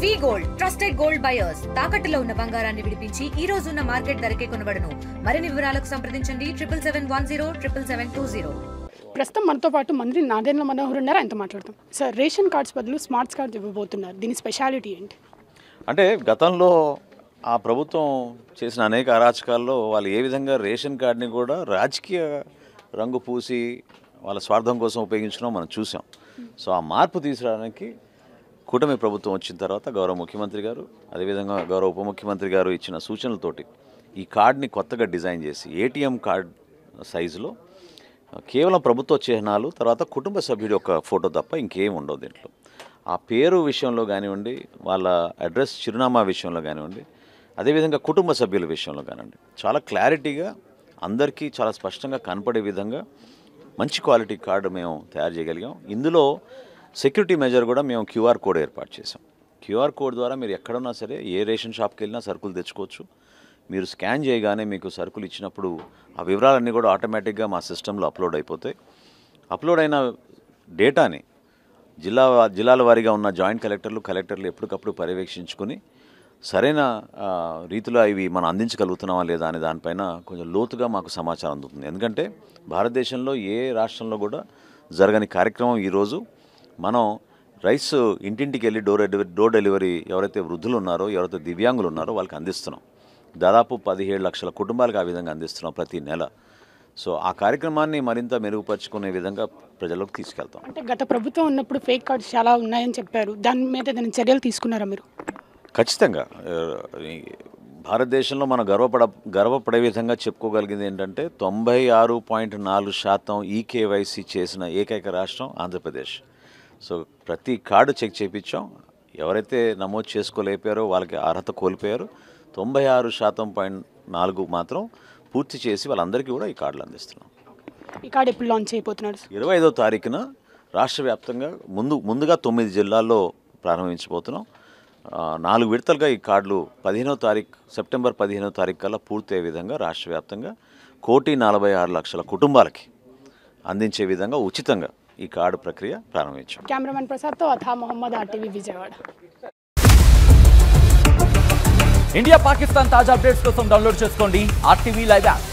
వి gold trusted gold buyers తాకట్టులో ఉన్న బంగారాన్ని విడిపించి ఈ రోజు ఉన్న మార్కెట్ ధరకే కొనబడును. మరిన్ని వివరాలకు సంప్రదించండి 77107720. ప్రస్తుతం మనతో పాటు మంత్రి నాదెండ్ల మనోహర్ ఉన్నారు. ఆయనతో మాట్లాడతాం. సార్, రేషన్ కార్డ్స్ బదులు స్మార్ట్ కార్డ్స్ ఇవ్వబోతున్నారు. దీని స్పెషాలిటీ ఏంటి? అంటే గతంలో ఆ ప్రభుత్వం చేసిన అనేక అరాచకాల్లో వాళ్ళు ఏ విధంగా రేషన్ కార్డుని కూడా రాజకీయ రంగు పూసి వాళ్ళ స్వార్థం కోసం ఉపయోగించడం మనం చూసాం. సో ఆ మార్పు తీసుకురావడానికి కూటమి ప్రభుత్వం వచ్చిన తర్వాత గౌరవ ముఖ్యమంత్రి గారు, అదేవిధంగా గౌరవ ఉప ముఖ్యమంత్రి గారు ఇచ్చిన సూచనలతోటి ఈ కార్డ్ని కొత్తగా డిజైన్ చేసి ఏటీఎం కార్డ్ సైజులో కేవలం ప్రభుత్వ చిహ్నాలు, తర్వాత కుటుంబ సభ్యుడి యొక్క ఫోటో తప్ప ఇంకేం ఉండవు దీంట్లో. ఆ పేరు విషయంలో కానివ్వండి, వాళ్ళ అడ్రస్ చిరునామా విషయంలో కానివ్వండి, అదేవిధంగా కుటుంబ సభ్యుల విషయంలో కానివ్వండి, చాలా క్లారిటీగా అందరికీ చాలా స్పష్టంగా కనపడే విధంగా మంచి క్వాలిటీ కార్డు మేము తయారు చేయగలిగాం. ఇందులో సెక్యూరిటీ మెజర్ కూడా మేము క్యూఆర్ కోడ్ ఏర్పాటు చేసాం. క్యూఆర్ కోడ్ ద్వారా మీరు ఎక్కడున్నా సరే ఏ రేషన్ షాప్కి వెళ్ళినా సరుకులు తెచ్చుకోవచ్చు. మీరు స్కాన్ చేయగానే మీకు సరుకులు ఇచ్చినప్పుడు ఆ వివరాలన్నీ కూడా ఆటోమేటిక్గా మా సిస్టంలో అప్లోడ్ అయిపోతాయి. అప్లోడ్ అయిన డేటాని జిల్లాల వారీగా ఉన్న జాయింట్ కలెక్టర్లు ఎప్పటికప్పుడు పర్యవేక్షించుకొని సరైన రీతిలో ఇవి మనం అందించగలుగుతున్నామా లేదా అనే దానిపైన కొంచెం లోతుగా మాకు సమాచారం అందుతుంది. ఎందుకంటే భారతదేశంలో ఏ రాష్ట్రంలో కూడా జరగని కార్యక్రమం ఈరోజు మనం రైస్ ఇంటింటికి వెళ్ళి డోర్ డెలివరీ ఎవరైతే వృద్ధులు ఉన్నారో, ఎవరైతే దివ్యాంగులు ఉన్నారో వాళ్ళకి అందిస్తున్నాం. దాదాపు 17 లక్షల కుటుంబాలకు ఆ విధంగా అందిస్తున్నాం ప్రతి నెల. సో ఆ కార్యక్రమాన్ని మరింత మెరుగుపరుచుకునే విధంగా ప్రజల్లోకి తీసుకెళ్తాం. అంటే గత ప్రభుత్వం ఉన్నప్పుడు ఫేక్ కార్డ్స్ చాలా ఉన్నాయని చెప్పారు. దాని మీద ఏదైనా చర్యలు తీసుకున్నారా మీరు? ఖచ్చితంగా భారతదేశంలో మనం గర్వపడే విధంగా చెప్పుకోగలిగింది ఏంటంటే 96.4% ఈకేవైసీ చేసిన ఏకైక రాష్ట్రం ఆంధ్రప్రదేశ్. సో ప్రతి కార్డు చెక్ చేయించాం. ఎవరైతే నమోదు చేసుకోలేకపోయారో వాళ్ళకి అర్హత కోల్పోయారు. 96.4% మాత్రం పూర్తి చేసి వాళ్ళందరికీ కూడా ఈ కార్డులు అందిస్తున్నాం. ఈ కార్డు ఎప్పుడు లాంచ్ అయిపోతున్నారు? 25వ తారీఖున రాష్ట్ర వ్యాప్తంగా ముందుగా 9 జిల్లాల్లో ప్రారంభించబోతున్నాం. 4 విడతలుగా ఈ కార్డులు సెప్టెంబర్ 15వ తారీఖు కల్లా పూర్తయ్యే విధంగా రాష్ట్ర వ్యాప్తంగా 1,46,00,000 కుటుంబాలకి అందించే విధంగా ఉచితంగా ఈ కార్డు ప్రక్రియ ప్రారంభించాం. కెమెరామెన్ ప్రసాద్తో అథా మొహమ్మద్, RTV విజయవాడ. ఇండియా పాకిస్తాన్ తాజా అప్డేట్స్ కోసం డౌన్లోడ్ చేసుకోండి RTV లైవ్ యాప్.